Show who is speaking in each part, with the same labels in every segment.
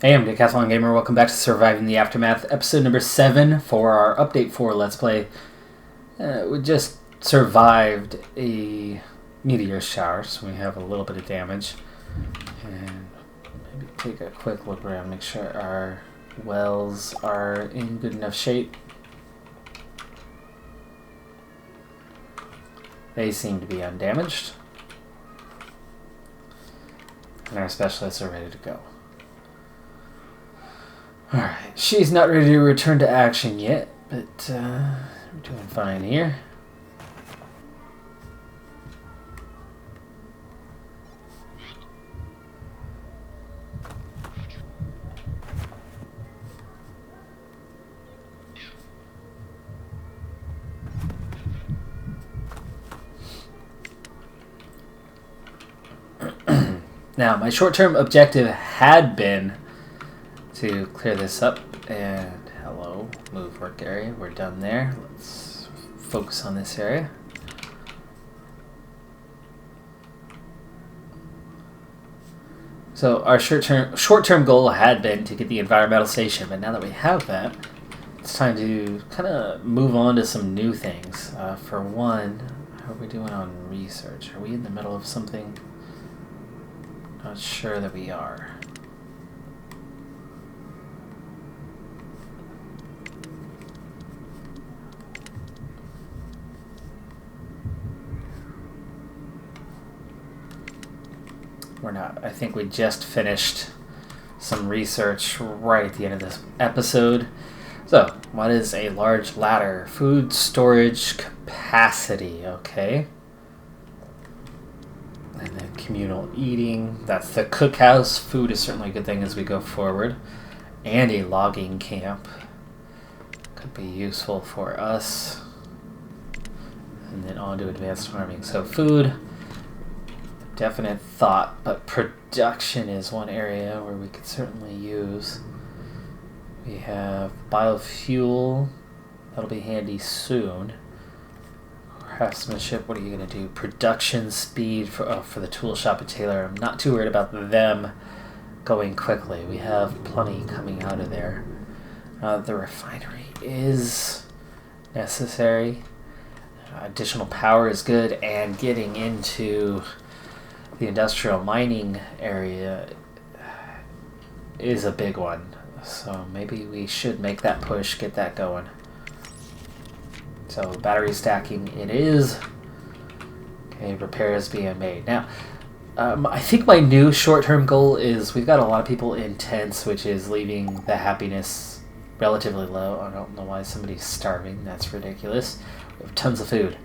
Speaker 1: Hey, I'm Decathlon Gamer. Welcome back to Surviving the Aftermath, episode number 7 for our update for Let's Play. We just survived a meteor shower, so we have a little bit of damage. And maybe take a quick look around, make sure our wells are in good enough shape. They seem to be undamaged. And our specialists are ready to go. Alright, she's not ready to return to action yet, but we're doing fine here. Now, my short-term objective had been to clear this up, and hello, move work area, we're done there. Let's focus on this area. So our short-term goal had been to get the environmental station, but now that we have that, it's time to kind of move on to some new things. For one, how are we doing on research? Are we in the middle of something? Not sure that we are. We're not. I think we just finished some research right at the end of this episode. So, what is a large ladder? Food storage capacity, okay. And then communal eating. That's the cookhouse. Food is certainly a good thing as we go forward. And a logging camp. Could be useful for us. And then on to advanced farming. So food, definite thought, but production is one area where we could certainly use. We have biofuel. That'll be handy soon. Craftsmanship, what are you going to do? Production speed for the tool shop at Taylor. I'm not too worried about them going quickly. We have plenty coming out of there. The refinery is necessary. Additional power is good, and getting into the industrial mining area is a big one. So maybe we should make that push, get that going. So battery stacking it is. Okay, repairs being made. Now, I think my new short-term goal is we've got a lot of people in tents, which is leaving the happiness relatively low. I don't know why somebody's starving. That's ridiculous. We have tons of food.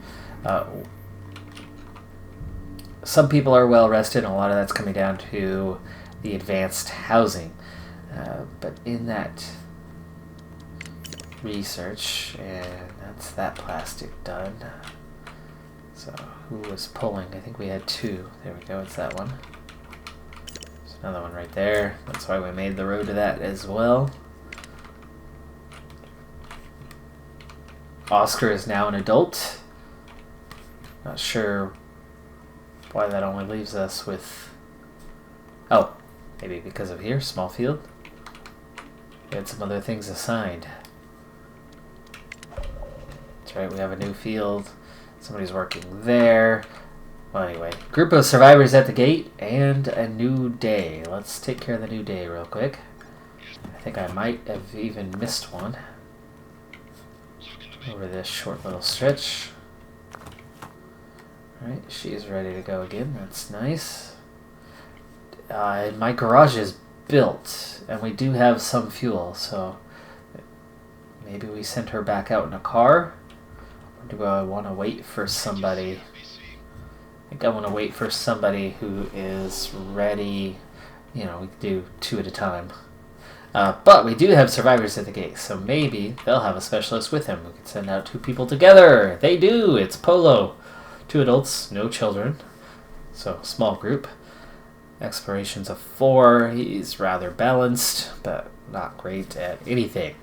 Speaker 1: Some people are well rested, and a lot of that's coming down to the advanced housing. But in that research, and that's that plastic done. So who was pulling? I think we had two. There we go, it's that one. There's another one right there. That's why we made the road to that as well. Oscar is now an adult. Not sure why that only leaves us with... Oh, maybe because of here, small field. We had some other things assigned. That's right, we have a new field. Somebody's working there. Well, anyway, group of survivors at the gate and a new day. Let's take care of the new day real quick. I think I might have even missed one over this short little stretch. Alright, she's ready to go again. That's nice. My garage is built, and we do have some fuel, so maybe we send her back out in a car. Or do I want to wait for somebody? I think I want to wait for somebody who is ready. You know, we can do two at a time. But we do have survivors at the gate, so maybe they'll have a specialist with him. We can send out two people together. They do. It's Polo. 2 adults, no children. So, small group. Explorations of 4. He's rather balanced, but not great at anything.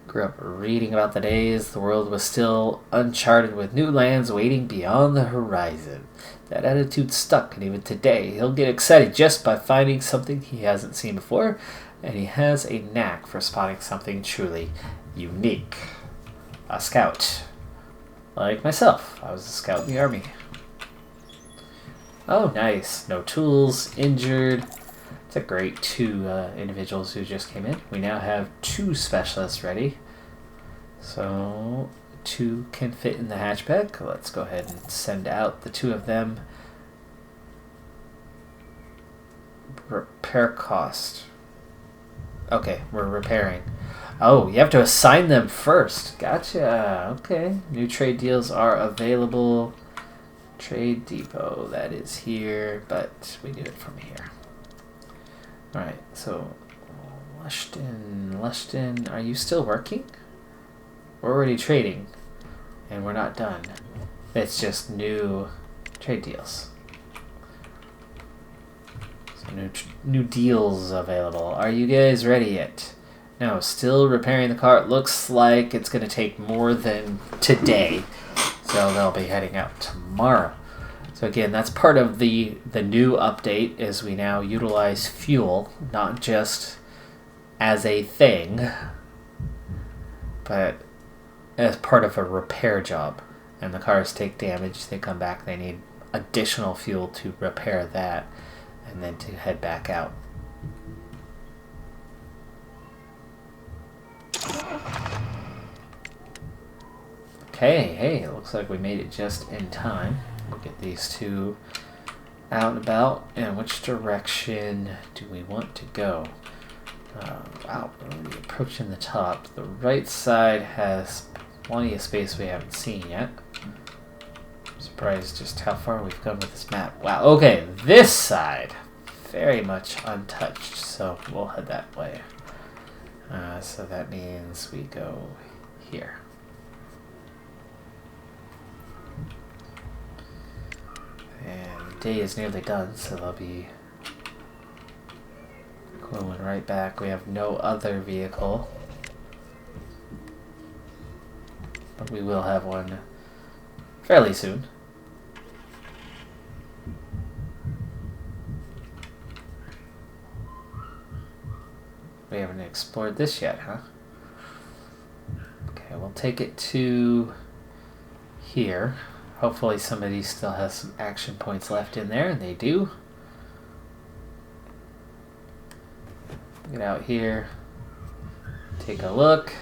Speaker 1: Grew up reading about the days the world was still uncharted with new lands waiting beyond the horizon. That attitude stuck, and even today he'll get excited just by finding something he hasn't seen before, and he has a knack for spotting something truly unique. A scout. Like myself, I was a scout in the army. Oh, nice. No tools, injured. It's a great 2 individuals who just came in. We now have 2 specialists ready. So 2 can fit in the hatchback. Let's go ahead and send out the 2 of them. Repair cost. Okay, we're repairing. Oh, you have to assign them first. Gotcha. Okay. New trade deals are available. Trade depot, that is here, but we do it from here. Alright, so Lushton, are you still working? We're already trading, and we're not done. It's just new trade deals. So new deals available. Are you guys ready yet? No, still repairing the car. It looks like it's going to take more than today, so they'll be heading out tomorrow. So again, that's part of the new update, is we now utilize fuel, not just as a thing, but as part of a repair job. And the cars take damage, they come back, they need additional fuel to repair that, and then to head back out. Okay, hey, it looks like we made it just in time. We'll get these 2 out and about. And which direction do we want to go? Wow, we're already approaching the top. The right side has plenty of space we haven't seen yet. I'm surprised just how far we've come with this map. Wow, okay, this side, very much untouched, so we'll head that way. So that means we go here. And the day is nearly done, so they'll be going right back. We have no other vehicle, but we will have one fairly soon. We haven't explored this yet, huh? Okay, we'll take it to here. Hopefully somebody still has some action points left in there, and they do. Get out here, take a look,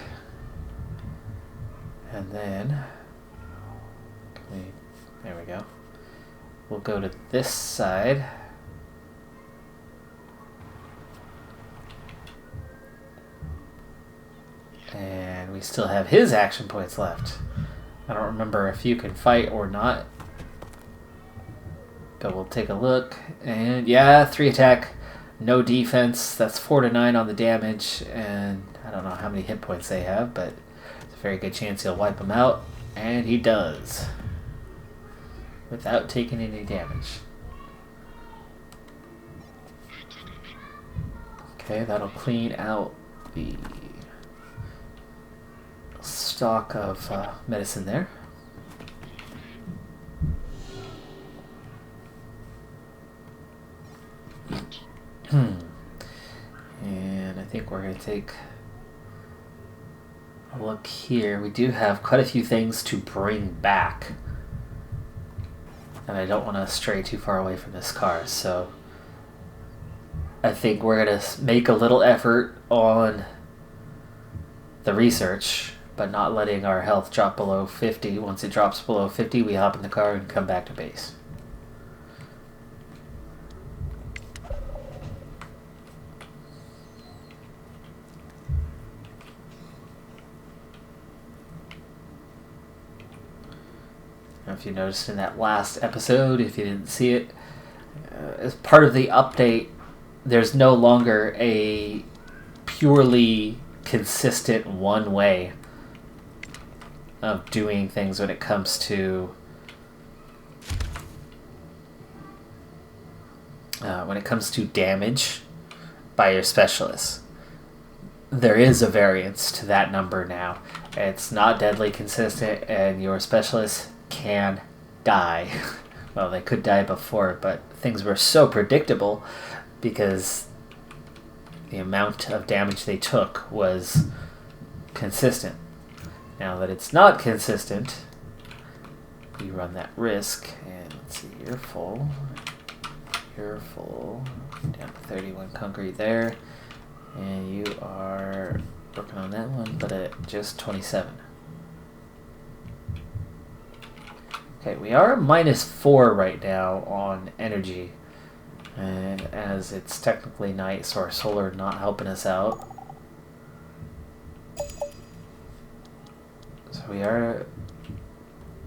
Speaker 1: and then there we go. We'll go to this side. And we still have his action points left. I don't remember if you can fight or not, but we'll take a look. And yeah, 3 attack, no defense. That's 4 to 9 on the damage, and I don't know how many hit points they have, but it's a very good chance he'll wipe them out, and he does, without taking any damage. Okay, that'll clean out the stock of medicine there. And I think we're going to take a look here. We do have quite a few things to bring back, and I don't want to stray too far away from this car, so I think we're going to make a little effort on the research, but not letting our health drop below 50. Once it drops below 50, we hop in the car and come back to base. If you noticed in that last episode, if you didn't see it, as part of the update, there's no longer a purely consistent one way of doing things when it comes to damage by your specialists. there is a variance to that number now. It's not deadly consistent, and your specialist can die. Well, they could die before, but things were so predictable because the amount of damage they took was consistent. Now that it's not consistent, you run that risk. And let's see, you're full. You're full. Down to 31 concrete there. And you are working on that one, but at just 27. Okay, we are -4 right now on energy. And as it's technically night, so our solar not helping us out. So we are...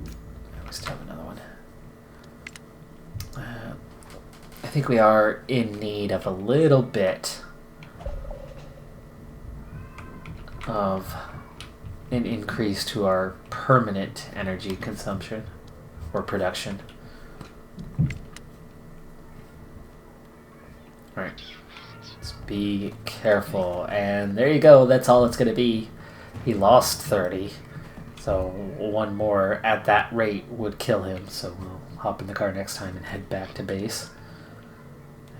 Speaker 1: we still have another one. I think we are in need of a little bit of an increase to our permanent energy consumption or production. Alright, let's be careful. And there you go, that's all it's going to be. He lost 30, so one more at that rate would kill him, so we'll hop in the car next time and head back to base.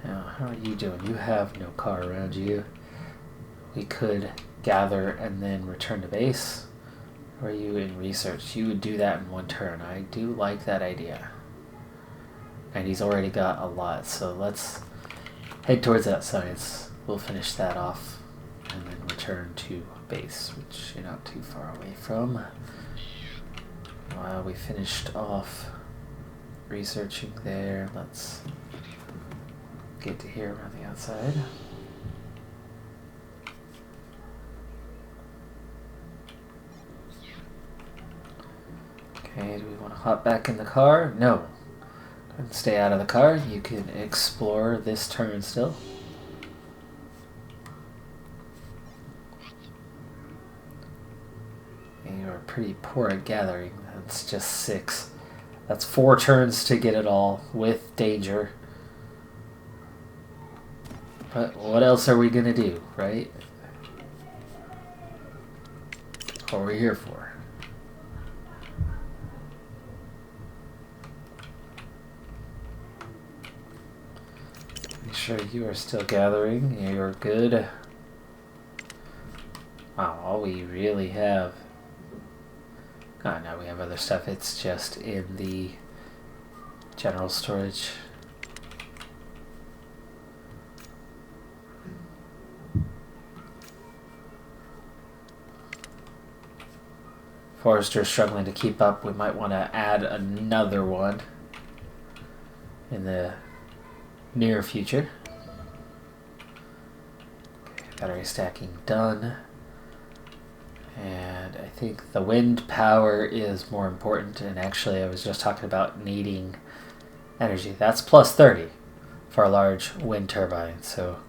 Speaker 1: Now, how are you doing? You have no car around you. We could gather and then return to base. Or are you in research? You would do that in one turn. I do like that idea. And he's already got a lot, so let's head towards that science. We'll finish that off and then return to base, which you're not too far away from. While we finished off researching there, let's get to here around the outside. Okay, do we want to hop back in the car? No. Stay out of the car. You can explore this turn still. And you're pretty poor at gathering. That's just 6. That's 4 turns to get it all with danger. But what else are we gonna do, right? That's what we're here for. Make sure you are still gathering. You're good. Wow, all we really have... Oh, no, we have other stuff. It's just in the general storage. Forester's struggling to keep up. We might want to add another one in the near future. Okay, battery stacking done. And I think the wind power is more important. And actually, I was just talking about needing energy. That's plus 30 for a large wind turbine. So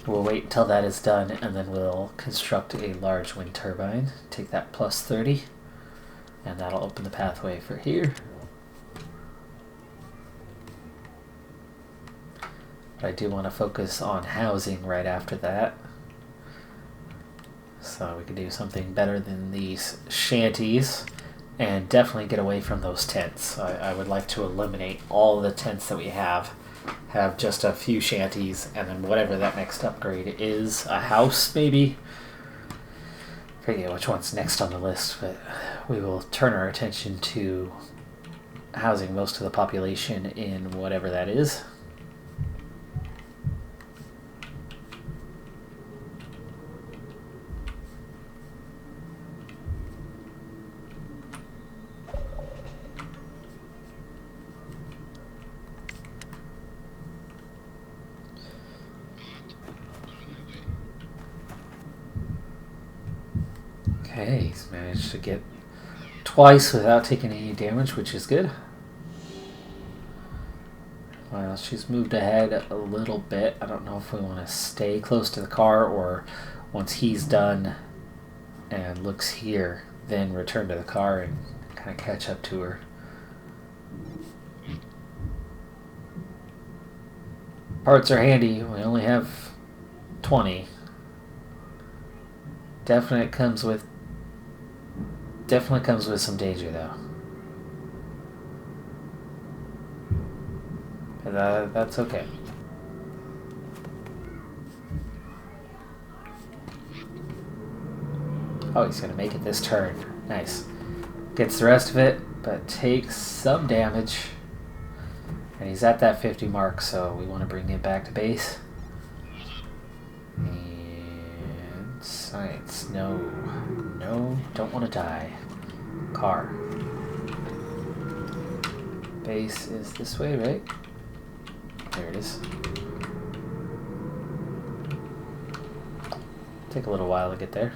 Speaker 1: we'll wait until that is done, and then we'll construct a large wind turbine. Take that plus 30, and that'll open the pathway for here. But I do want to focus on housing right after that. So we can do something better than these shanties, and definitely get away from those tents. I would like to eliminate all the tents that we have just a few shanties, and then whatever that next upgrade is, a house maybe. Forget which one's next on the list, but we will turn our attention to housing most of the population in whatever that is. Okay, he's managed to get twice without taking any damage, which is good. Well, she's moved ahead a little bit. I don't know if we want to stay close to the car, or once he's done and looks here, then return to the car and kind of catch up to her. Parts are handy. We only have 20. Definitely comes with some danger though. But that's okay. Oh, he's gonna make it this turn. Nice. Gets the rest of it, but takes some damage. And he's at that 50 mark, so we want to bring him back to base. And science, no. No, don't want to die. Car. Base is this way, right? There it is. Take a little while to get there.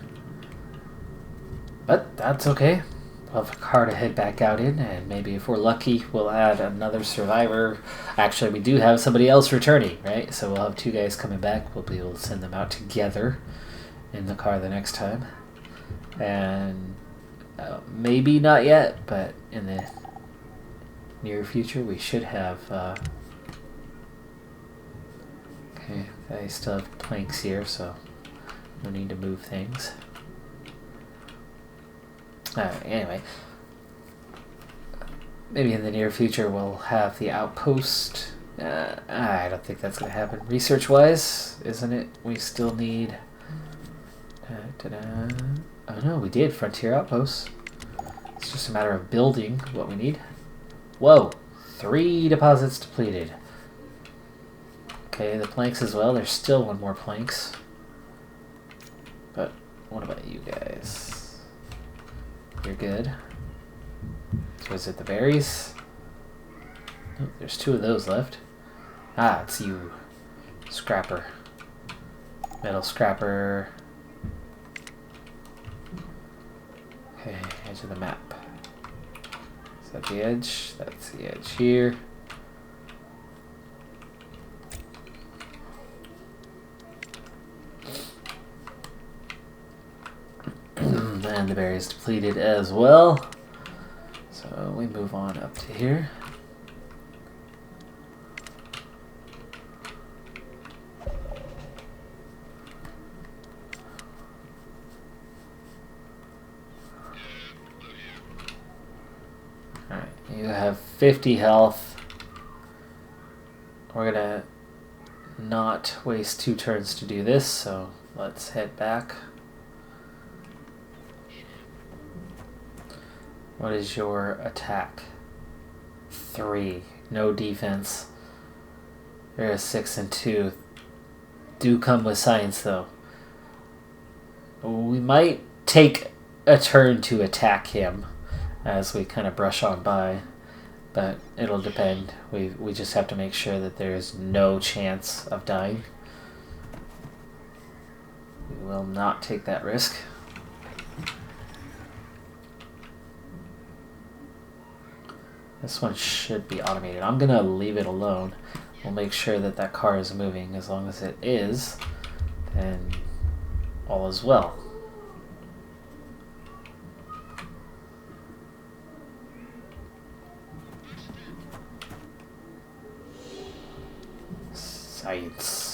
Speaker 1: But that's okay. We'll have a car to head back out in, and maybe if we're lucky, we'll add another survivor. Actually, we do have somebody else returning, right? So we'll have 2 guys coming back. We'll be able to send them out together in the car the next time. And maybe not yet, but in the near future, we should have... okay, I still have planks here, so no need to move things. Anyway, maybe in the near future we'll have the outpost. I don't think that's going to happen. Research-wise, isn't it? We still need... oh no, we did. Frontier Outposts. It's just a matter of building what we need. Whoa! 3 deposits depleted. Okay, the planks as well. There's still 1 more planks. But what about you guys? You're good. So is it the berries? Oh, there's 2 of those left. Ah, it's you. Scrapper. Metal scrapper. Okay, edge of the map. Is that the edge? That's the edge here. And the berry is depleted as well. So we move on up to here. Alright, you have 50 health. We're gonna not waste 2 turns to do this, so let's head back. What is your attack? 3. No defense. There's 6 and 2. Do come with science, though. We might take a turn to attack him as we kind of brush on by, but it'll depend. We just have to make sure that there's no chance of dying. We will not take that risk. This one should be automated. I'm going to leave it alone. We'll make sure that that car is moving. As long as it is, then all is well. Science.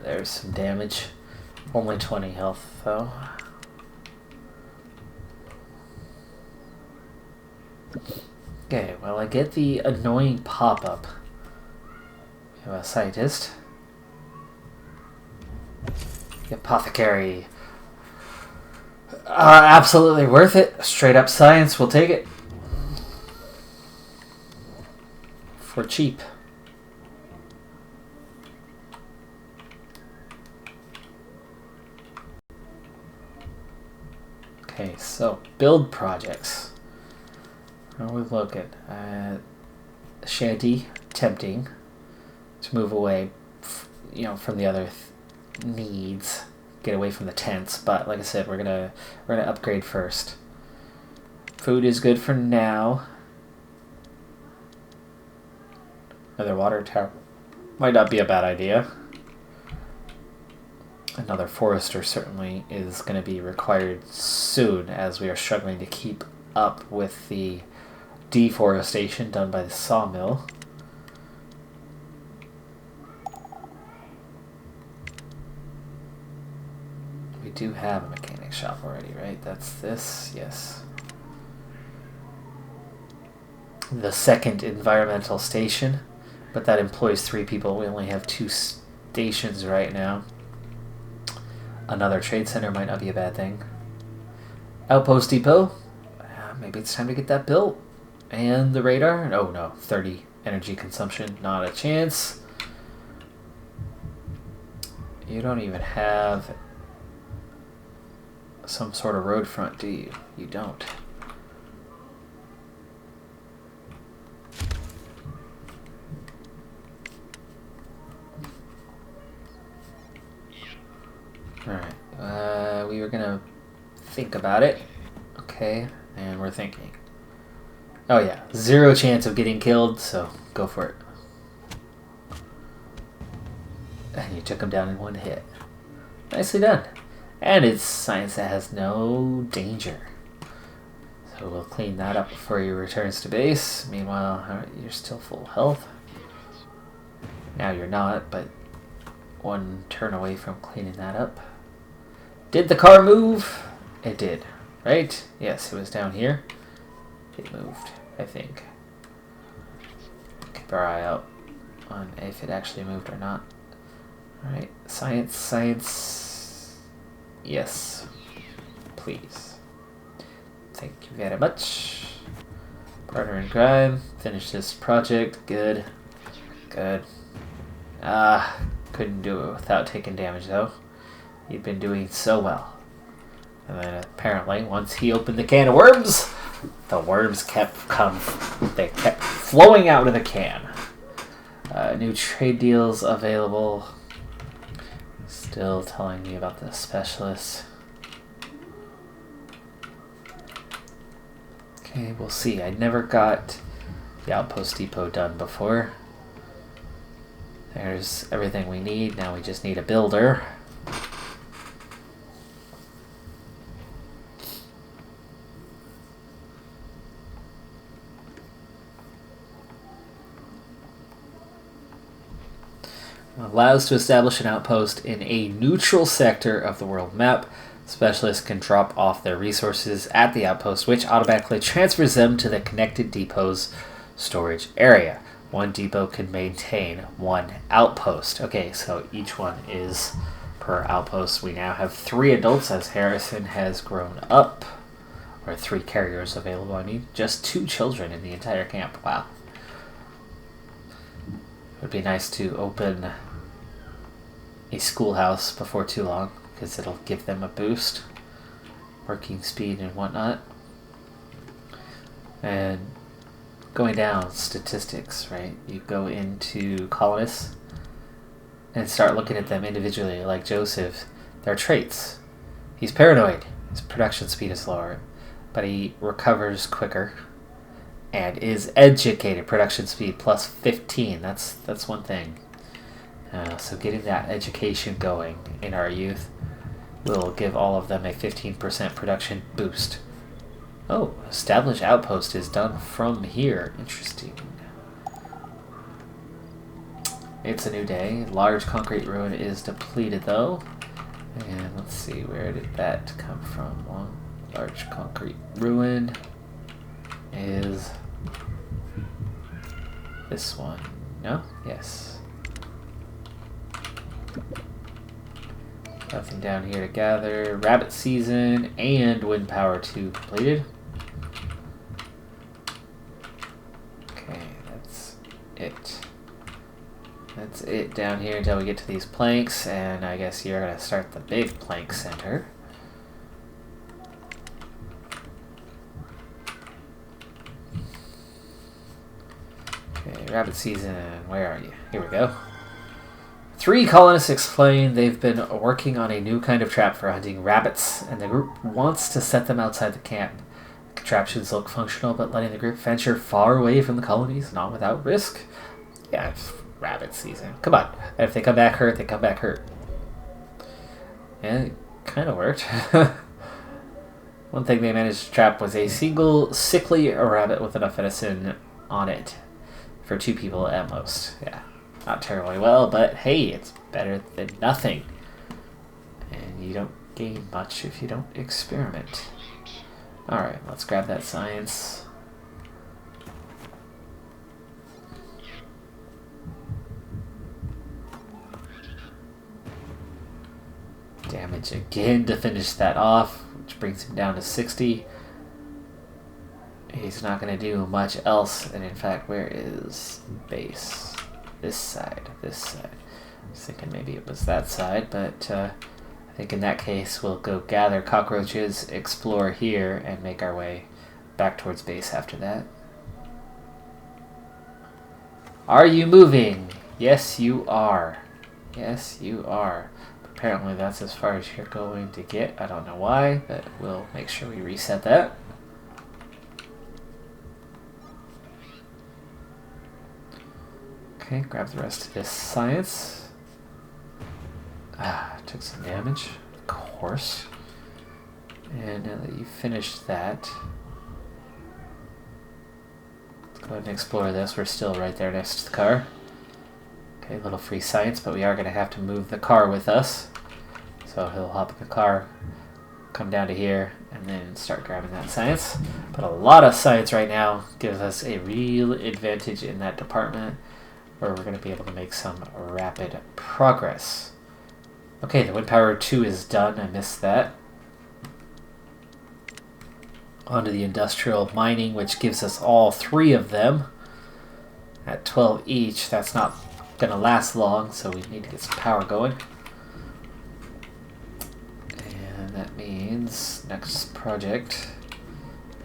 Speaker 1: There's some damage. Only 20 health, though. Okay, well, I get the annoying pop-up. We have a scientist. The apothecary. Absolutely worth it. Straight up science, we'll take it. For cheap. Okay, so build projects. How are we looking? Shanty, tempting to move away, from the other needs. Get away from the tents, but like I said, we're gonna upgrade first. Food is good for now. Another water tower might not be a bad idea. Another forester certainly is going to be required soon, as we are struggling to keep up with the deforestation done by the sawmill. We do have a mechanic shop already, right? That's this, yes. The second environmental station, but that employs 3 people. We only have 2 stations right now. Another trade center might not be a bad thing. Outpost depot. Maybe it's time to get that built. And the radar. Oh no, 30 energy consumption. Not a chance. You don't even have some sort of road front, do you? You don't. Alright, we were gonna think about it. Okay, and we're thinking. Oh yeah, 0 chance of getting killed, so go for it. And you took him down in 1 hit. Nicely done. And it's science that has no danger. So we'll clean that up before he returns to base. Meanwhile, you're still full health. Now you're not, but 1 turn away from cleaning that up. Did the car move? It did, right? Yes, it was down here. It moved, I think. Keep our eye out on if it actually moved or not. Alright, science, science. Yes, please. Thank you very much. Partner in crime. Finish this project. Good. Good. Couldn't do it without taking damage though. You've been doing so well. And then apparently, once he opened the can of worms, the worms kept flowing out of the can. New trade deals available. Still telling me about the specialist. Okay, we'll see. I never got the outpost depot done before. There's everything we need. Now we just need a builder. Allows to establish an outpost in a neutral sector of the world map. Specialists can drop off their resources at the outpost, which automatically transfers them to the connected depot's storage area. 1 depot can maintain 1 outpost. Okay, so each one is per outpost. We now have 3 adults as Harrison has grown up. Or 3 carriers available, I mean. Just 2 children in the entire camp. Wow. It would be nice to open a schoolhouse before too long, because it'll give them a boost. Working speed and whatnot. And going down statistics, right? You go into colonists and start looking at them individually, like Joseph. Their traits. He's paranoid. His production speed is lower, but he recovers quicker and is educated. Production speed plus 15. That's one thing. So getting that education going in our youth will give all of them a 15% production boost. Oh, established outpost is done from here. Interesting. It's a new day. Large concrete ruin is depleted though. And let's see, where did that come from? Large concrete ruin is this one. No? Yes. Nothing down here to gather. Rabbit season and wind power 2 completed. Okay, that's it. That's it down here until we get to these planks, and I guess you're going to start the big plank center. Okay, rabbit season, where are you? Here we go. 3 colonists explain they've been working on a new kind of trap for hunting rabbits, and the group wants to set them outside the camp. The contraptions look functional, but letting the group venture far away from the colonies, not without risk. Yeah, it's rabbit season. Come on. And if they come back hurt, they come back hurt. Yeah, it kind of worked. Well, One thing they managed to trap was a single sickly rabbit with enough medicine on it for 2 people at most. Yeah, not terribly well, but hey, it's better than nothing. And you don't gain much if you don't experiment. Alright, let's grab that science. Damage again to finish that off, which brings him down to 60. He's not going to do much else, and in fact, where is base? This side, this side. I was thinking maybe it was that side, but I think in that case we'll go gather cockroaches, explore here, and make our way back towards base after that. Are you moving? Yes, you are. Yes, you are. Apparently that's as far as you're going to get. I don't know why, but we'll make sure we reset that. Okay, grab the rest of this science. Took some damage, of course. And now that you've finished that, let's go ahead and explore this. We're still right there next to the car. Okay, a little free science, but we are going to have to move the car with us. So he'll hop in the car, come down to here, and then start grabbing that science. But a lot of science right now gives us a real advantage in that department, where we're going to be able to make some rapid progress. Okay, the wind power 2 is done. I missed that. Onto the industrial mining, which gives us all 3 of them at 12 each. That's not going to last long, so we need to get some power going. And that means next project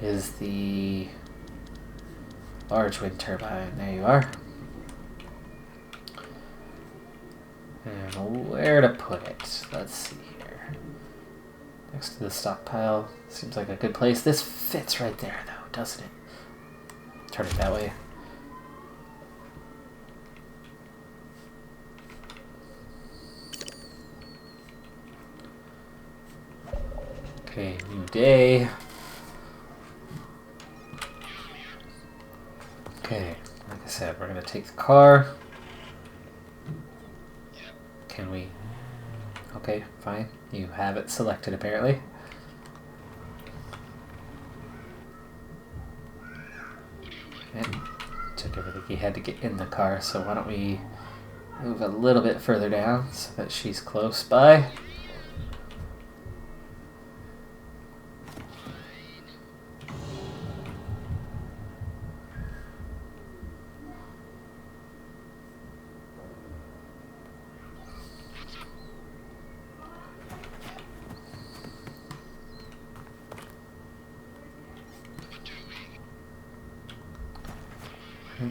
Speaker 1: is the large wind turbine. There you are. And where to put it? Let's see here. Next to the stockpile. Seems like a good place. This fits right there, though, doesn't it? Turn it that way. Okay, new day. Okay, like I said, we're going to take the car. Can we? Okay, fine. You have it selected, apparently. And took everything he had to get in the car, so why don't we move a little bit further down so that she's close by.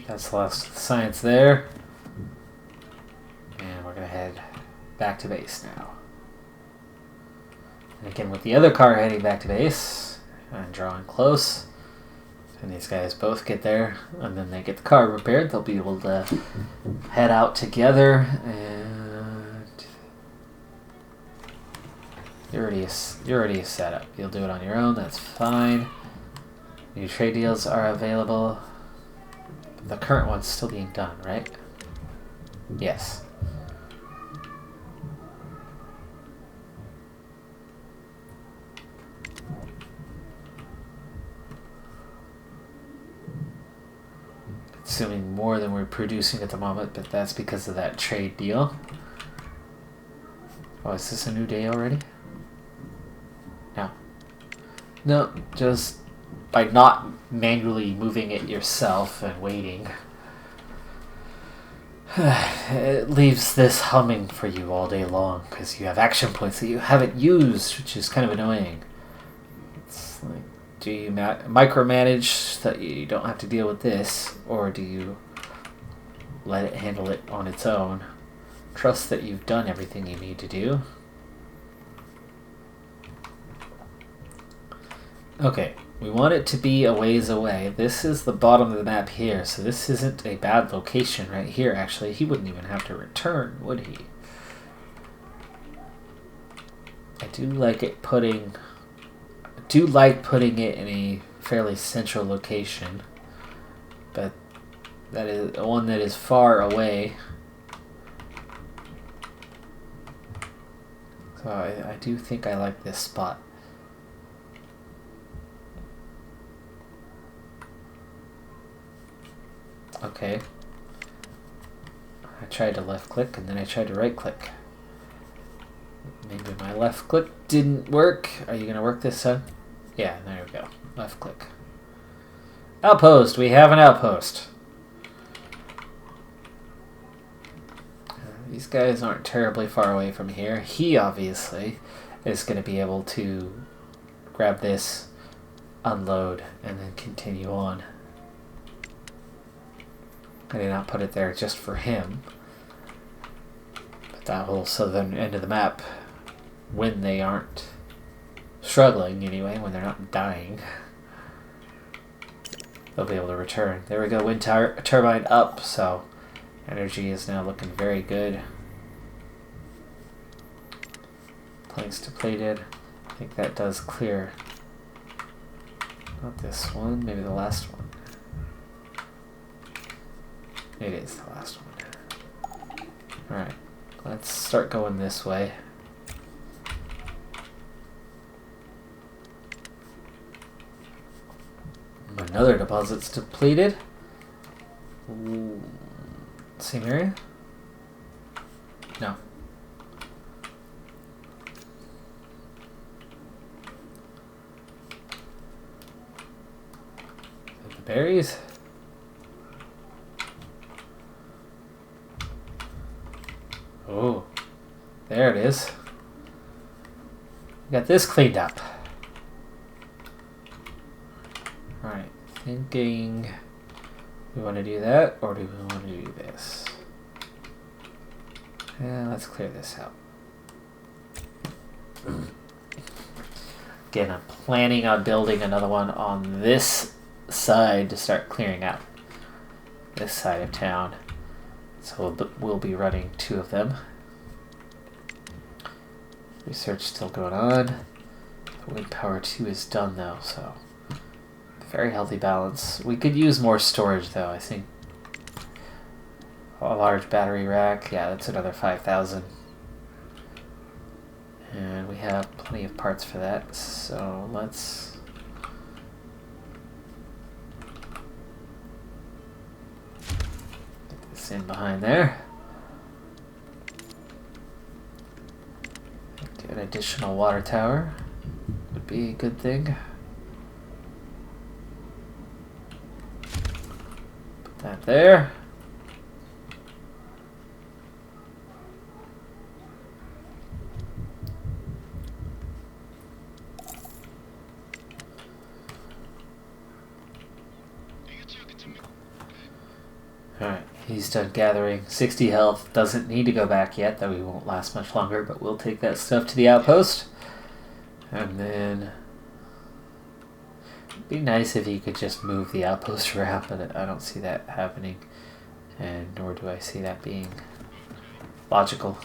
Speaker 1: That's the last science there. And we're going to head back to base now. And again, with the other car heading back to base and drawing close, and these guys both get there, and then they get the car repaired, they'll be able to head out together. And you're already set up. You'll do it on your own. That's fine. New trade deals are available. The current one's still being done, right? Yes. Consuming more than we're producing at the moment, but that's because of that trade deal. Oh, is this a new day already? No. No, just by not manually moving it yourself and waiting, it leaves this humming for you all day long because you have action points that you haven't used, which is kind of annoying. It's like, do you micromanage so that you don't have to deal with this, or do you let it handle it on its own? Trust that you've done everything you need to do. Okay. We want it to be a ways away. This is the bottom of the map here, so this isn't a bad location right here, actually. He wouldn't even have to return, would he? I do like it putting a do like putting it in a fairly central location, but that is one that is far away. So I do think I like this spot. Okay. I tried to left click and then I tried to right click. Maybe my left click didn't work. Are you going to work this time? Yeah, there we go. Left click. Outpost. We have an outpost. These guys aren't terribly far away from here. He obviously is going to be able to grab this, unload, and then continue on. I did not put it there just for him. But that whole southern end of the map, when they aren't struggling anyway, when they're not dying, they'll be able to return. There we go, wind turbine up, so energy is now looking very good. Planks depleted. I think that does clear. Not this one, maybe the last one. It is the last one. Alright, let's start going this way. Another deposit's depleted. Ooh. Same area? No. The berries? Oh, there it is. Got this cleaned up. Alright, thinking we want to do that, or do we want to do this? Yeah, let's clear this out. Again, I'm planning on building another one on this side to start clearing out this side of town. So we'll be running 2 of them. Research still going on. Wind power 2 is done though, so very healthy balance. We could use more storage though, I think. A large battery rack, yeah, that's another 5,000. And we have plenty of parts for that, so let's get this in behind there. An additional water tower would be a good thing. Put that there. Alright, he's done gathering 60 health. Doesn't need to go back yet, though he won't last much longer, but we'll take that stuff to the outpost. And then it'd be nice if he could just move the outpost around, but I don't see that happening, and nor do I see that being logical.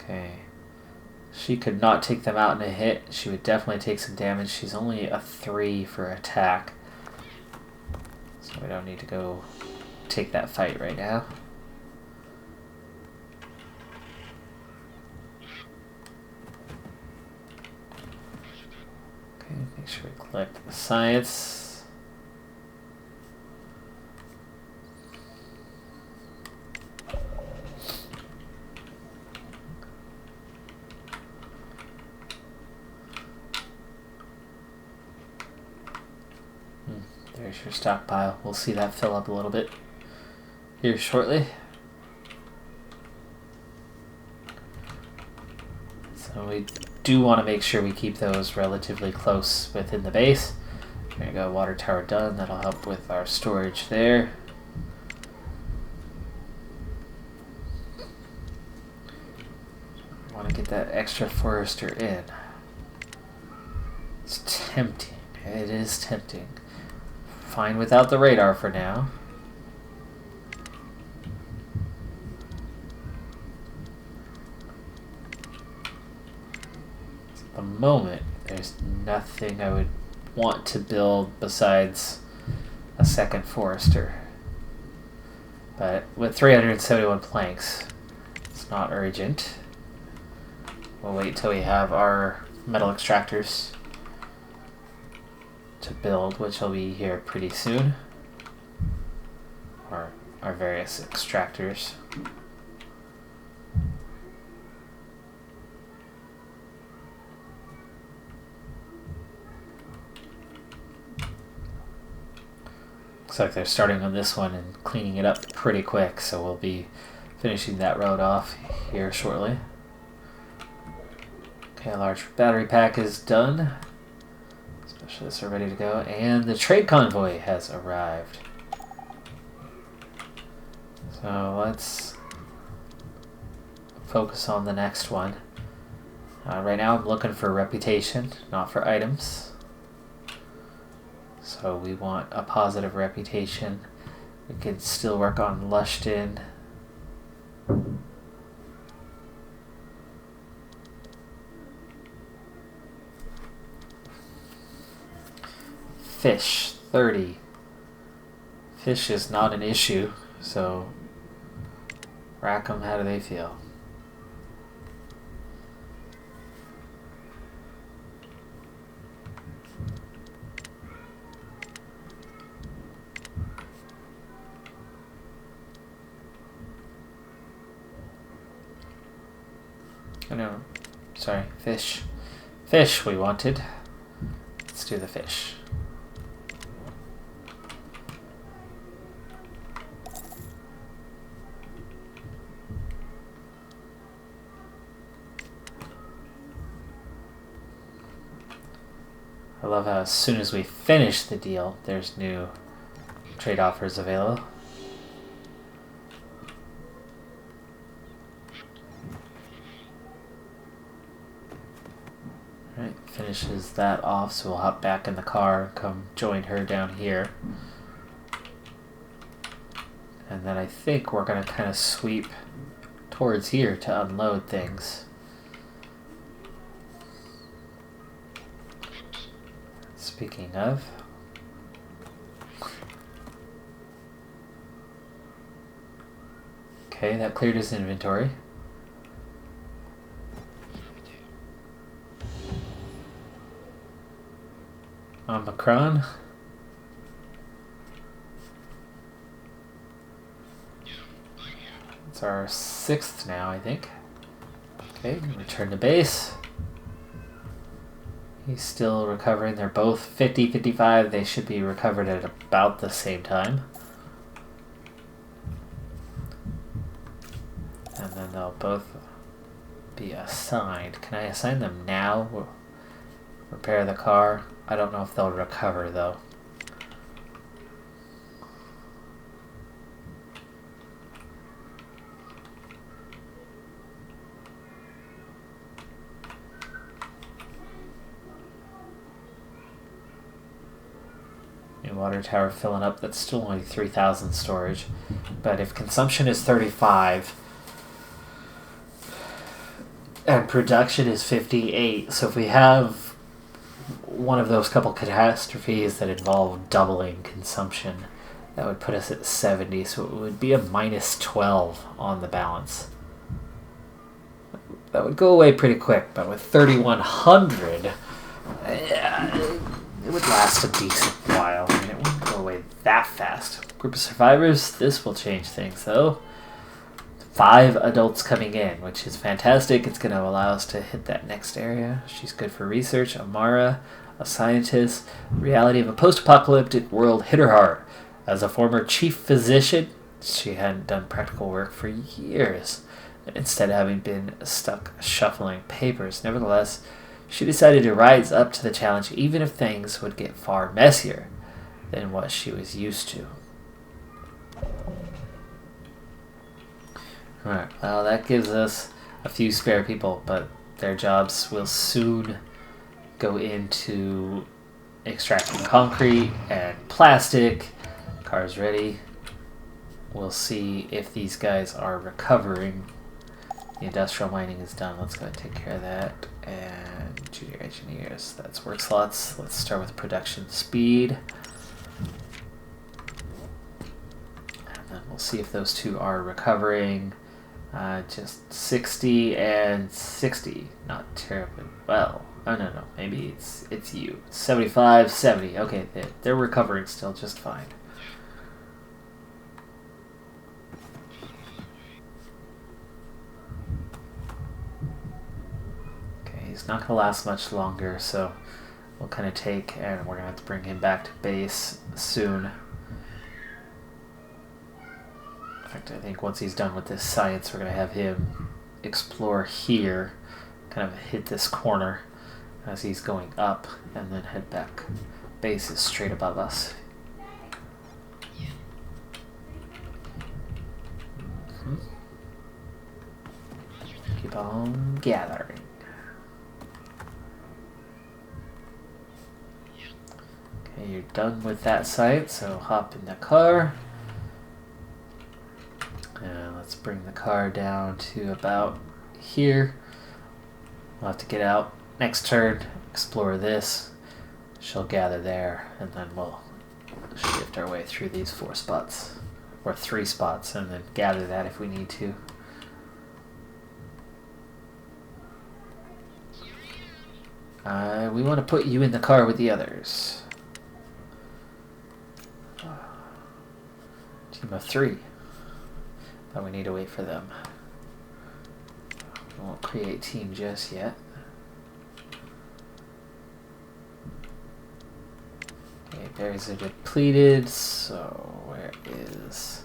Speaker 1: Okay. She could not take them out in a hit. She would definitely take some damage. She's only a 3 for attack. So we don't need to go take that fight right now. Okay, make sure we collect the science. There's your stockpile. We'll see that fill up a little bit here shortly. So we do want to make sure we keep those relatively close within the base. There you go, water tower done. That'll help with our storage there. Want to get that extra forester in. It's tempting. It is tempting. Fine without the radar for now. the moment, there's nothing I would want to build besides a second forester. But with 371 planks, it's not urgent. We'll wait till we have our metal extractors to build, which will be here pretty soon. Or our various extractors. Looks like they're starting on this one and cleaning it up pretty quick, so we'll be finishing that road off here shortly. Okay, a large battery pack is done. Specialists are ready to go, and the trade convoy has arrived. So let's focus on the next one. Right now I'm looking for reputation, not for items. So we want a positive reputation. We could still work on Lushton. Fish, 30. Fish is not an issue, so Rackham, how do they feel? Oh no, sorry, fish. Fish we wanted. Let's do the fish. I love how as soon as we finish the deal, there's new trade offers available. Alright, finishes that off, so we'll hop back in the car and come join her down here. And then I think we're going to kind of sweep towards here to unload things. Speaking of, okay, that cleared his inventory. Omicron. It's our 6th now, I think. Okay, return to base. He's still recovering. They're both 50, 55. They should be recovered at about the same time. And then they'll both be assigned. Can I assign them now? Repair the car. I don't know if they'll recover though. Water tower filling up. That's still only 3,000 storage, but if consumption is 35 and production is 58, so if we have one of those couple catastrophes that involve doubling consumption, that would put us at 70, so it would be a minus 12 on the balance. That would go away pretty quick, but with 3,100, it would last a decent while. I mean, it wouldn't go away that fast. Group of survivors, this will change things though. 5 adults coming in, which is fantastic. It's going to allow us to hit that next area. She's good for research. Amara, a scientist. Reality of a post-apocalyptic world hit her hard. As a former chief physician, she hadn't done practical work for years, instead of having been stuck shuffling papers. Nevertheless, she decided to rise up to the challenge even if things would get far messier than what she was used to. Alright, well that gives us a few spare people, but their jobs will soon go into extracting concrete and plastic. Car's ready. We'll see if these guys are recovering. The industrial mining is done. Let's go and take care of that. and junior engineers. That's work slots. Let's start with production speed. And then we'll see if those two are recovering. Just 60 and 60. Not terribly well. Oh, no. Maybe it's you. 75, 70. Okay, they're recovering still just fine. Okay, he's not going to last much longer, so we'll kind of take, and we're going to have to bring him back to base soon. In fact, I think once he's done with this science, we're going to have him explore here, kind of hit this corner as he's going up, and then head back. Base is straight above us. Keep on gathering. Okay, you're done with that site, so hop in the car. And let's bring the car down to about here. We'll have to get out next turn, explore this. She'll gather there, and then we'll shift our way through these 4 spots, or 3 spots, and then gather that if we need to. We want to put you in the car with the others. Team of 3. But we need to wait for them. We won't create team just yet. Okay, berries are depleted, so where is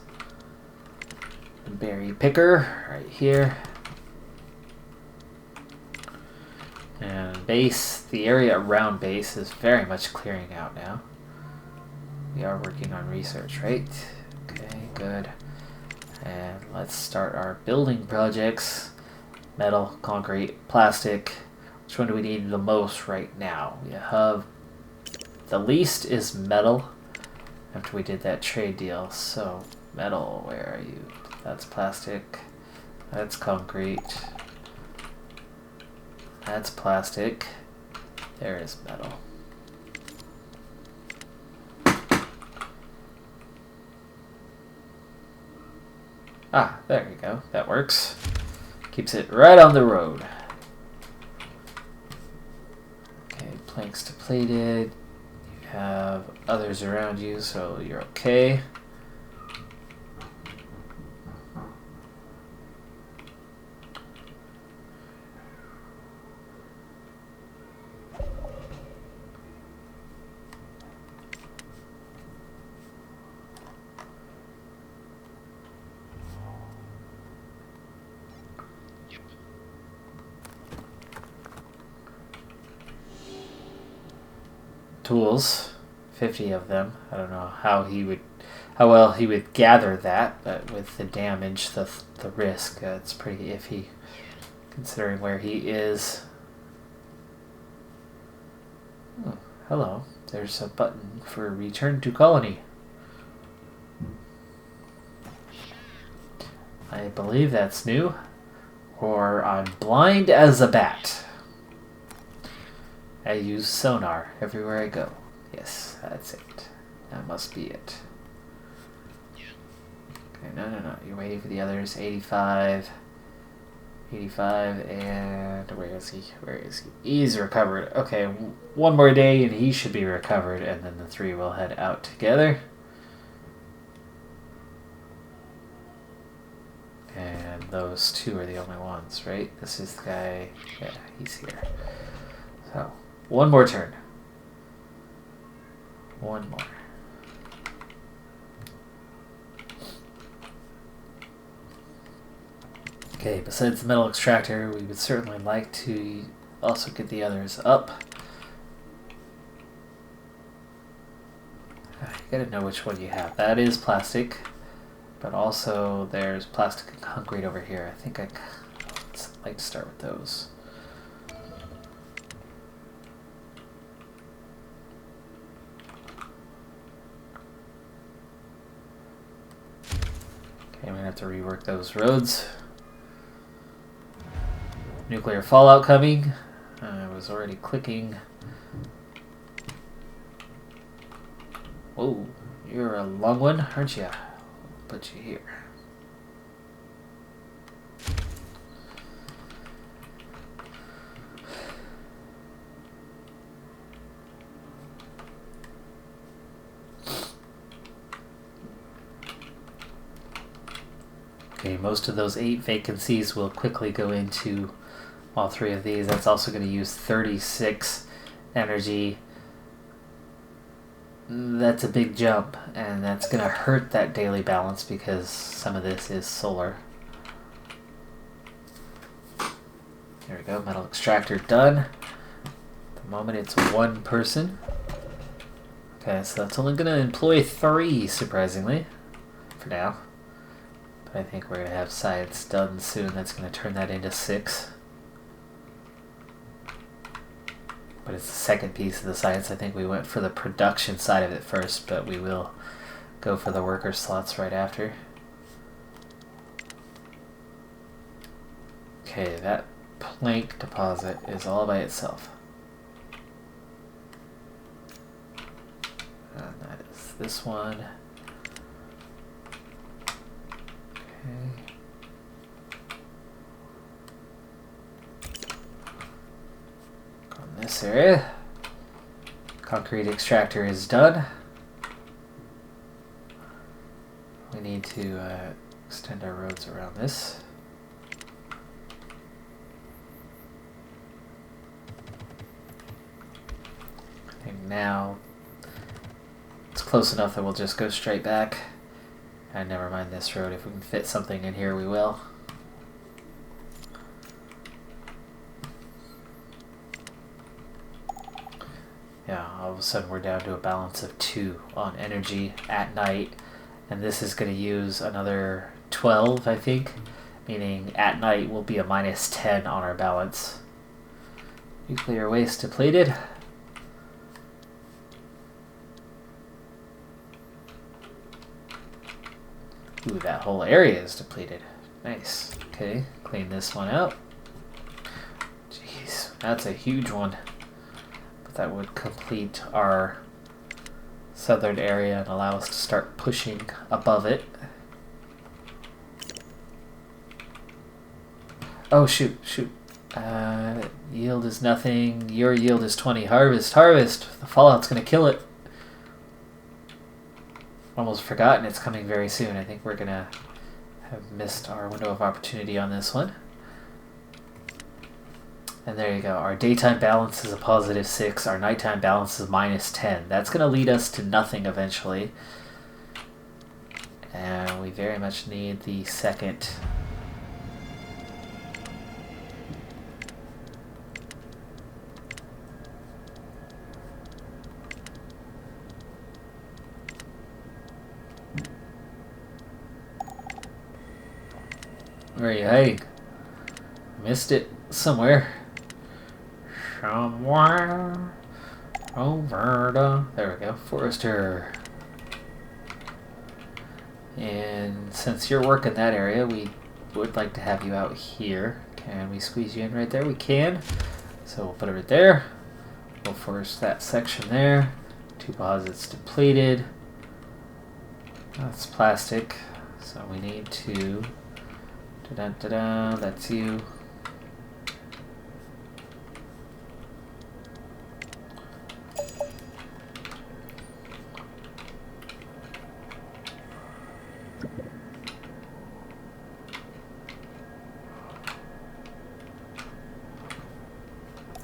Speaker 1: the berry picker? Right here. And base, the area around base is very much clearing out now. We are working on research, right? Okay, good. And let's start our building projects. Metal, concrete, plastic. Which one do we need the most right now? We have the least is metal after we did that trade deal. So metal, where are you? That's plastic. That's concrete. That's plastic. There is metal. Ah, there you go. That works. Keeps it right on the road. Okay, planks depleted. You have others around you, so you're okay. Tools, 50 of them. I don't know how well he would gather that, but with the damage, the risk, it's pretty iffy considering where he is. Oh, hello. There's a button for return to colony. I believe that's new, or I'm blind as a bat. I use sonar everywhere I go. Yes, that's it. That must be it. Okay, no. You're waiting for the others. 85. 85, and where is he? He's recovered. Okay, one more day and he should be recovered, and then the 3 will head out together. And those 2 are the only ones, right? This is the guy. Yeah, he's here. So, one more turn. One more. Okay, besides the metal extractor, we would certainly like to also get the others up. You gotta know which one you have. That is plastic, but also there's plastic and concrete over here. I think I'd like to start with those. Okay, I'm gonna have to rework those roads. Nuclear fallout coming. was already clicking. Whoa, you're a long one, aren't you? I'll put you here. Okay, most of those 8 vacancies will quickly go into all 3 of these. That's also going to use 36 energy. That's a big jump, and that's going to hurt that daily balance because some of this is solar. There we go, metal extractor done. At the moment it's 1 person. Okay, so that's only going to employ 3, surprisingly, for now. But I think we're going to have science done soon. That's going to turn that into 6. But it's the second piece of the science. I think we went for the production side of it first, but we will go for the worker slots right after. Okay, that plank deposit is all by itself. And that is this one. Okay. On this area, concrete extractor is done. We need to extend our roads around this. I think now it's close enough that we'll just go straight back. And never mind this road. If we can fit something in here, we will. Yeah, all of a sudden we're down to a balance of 2 on energy at night. And this is going to use another 12, I think. Meaning at night we'll be a minus 10 on our balance. Nuclear waste depleted. Ooh, that whole area is depleted. Nice. Okay, clean this one out. Jeez, that's a huge one. But that would complete our southern area and allow us to start pushing above it. Oh, shoot. Yield is nothing. Your yield is 20. Harvest. The fallout's going to kill it. Almost forgotten it's coming very soon. I think we're going to have missed our window of opportunity on this one. And there you go. Our daytime balance is a positive 6. Our nighttime balance is minus 10. That's going to lead us to nothing eventually. And we very much need the second. Where are you heading? Missed it somewhere. Somewhere over the... There we go. Forester. And since you're working that area, we would like to have you out here. Can we squeeze you in right there? We can. So we'll put it right there. We'll force that section there. 2 posits depleted. That's plastic. So we need to... Da-da-da-da, that's you.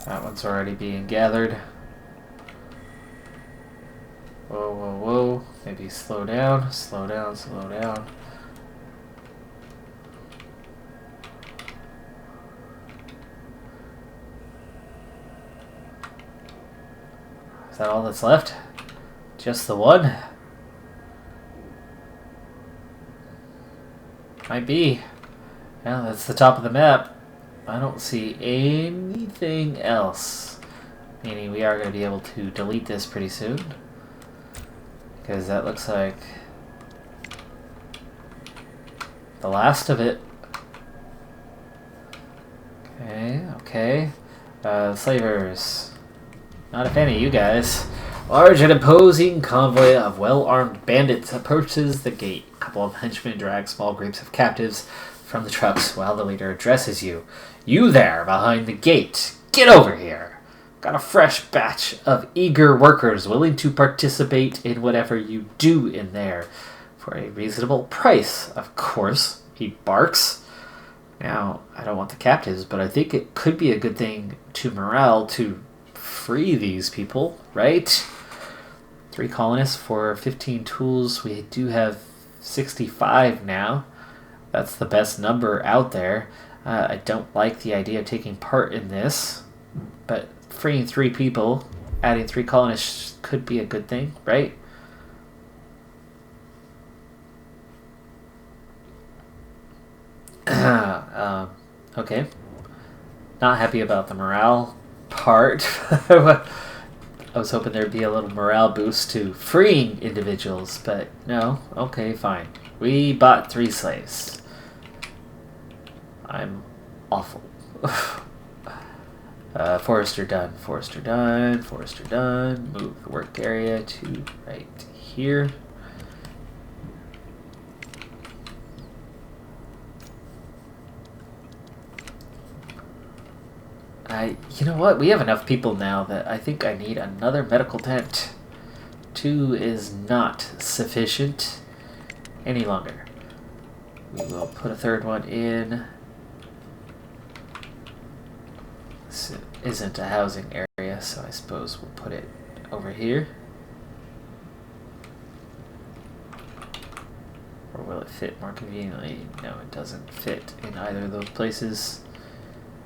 Speaker 1: That one's already being gathered. Whoa. Maybe slow down. Slow down. Is that all that's left? Just the one? Might be. Yeah, that's the top of the map. I don't see anything else. Meaning we are going to be able to delete this pretty soon. Because that looks like the last of it. Okay. Slavers. Not a fan of you guys. Large and imposing convoy of well-armed bandits approaches the gate. A couple of henchmen drag small groups of captives from the trucks while the leader addresses you. You there, behind the gate. Get over here. Got a fresh batch of eager workers willing to participate in whatever you do in there. For a reasonable price, of course, he barks. Now, I don't want the captives, but I think it could be a good thing to morale to free these people, right? 3 colonists for 15 tools. We do have 65 now. That's the best number out there. I don't like the idea of taking part in this, but freeing 3 people, adding 3 colonists could be a good thing, right? Okay. Not happy about the morale part. I was hoping there'd be a little morale boost to freeing individuals, but no. Okay, fine. We bought 3 slaves. I'm awful. Forester done. Forester done. Forester done. Move the work area to right here. You know what? We have enough people now that I think I need another medical tent. 2 is not sufficient any longer. We will put a 3rd one in. This isn't a housing area, so I suppose we'll put it over here. Or will it fit more conveniently? No, it doesn't fit in either of those places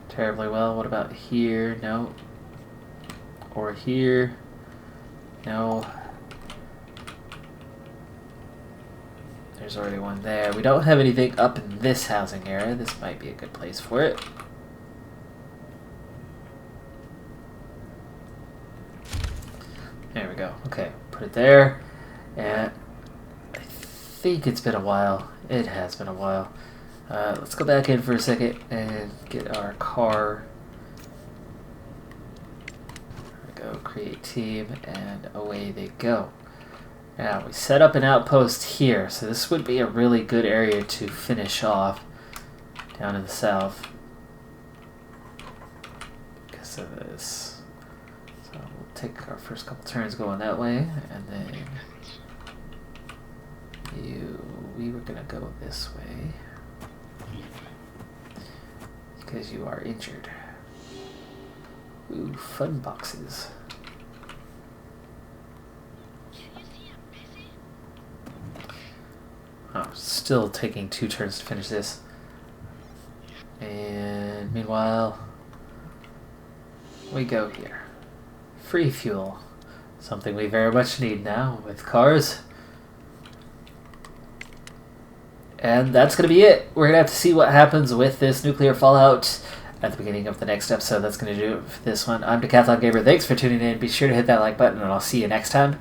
Speaker 1: terribly well. What about here? No. Or here? No. There's already one there. We don't have anything up in this housing area. This might be a good place for it. There we go. Okay, put it there. And I think it's been a while. It has been a while. Let's go back in for a second and get our car. There we go, create team, and away they go. Now, we set up an outpost here, so this would be a really good area to finish off down in the south because of this. So we'll take our first couple turns going that way, and then we were going to go this way. Because you are injured. Ooh, fun boxes. Oh, still taking 2 turns to finish this. And meanwhile, we go here. Free fuel. Something we very much need now with cars. And that's going to be it. We're going to have to see what happens with this nuclear fallout at the beginning of the next episode. That's going to do it for this one. I'm Decathlon Gamer. Thanks for tuning in. Be sure to hit that like button, and I'll see you next time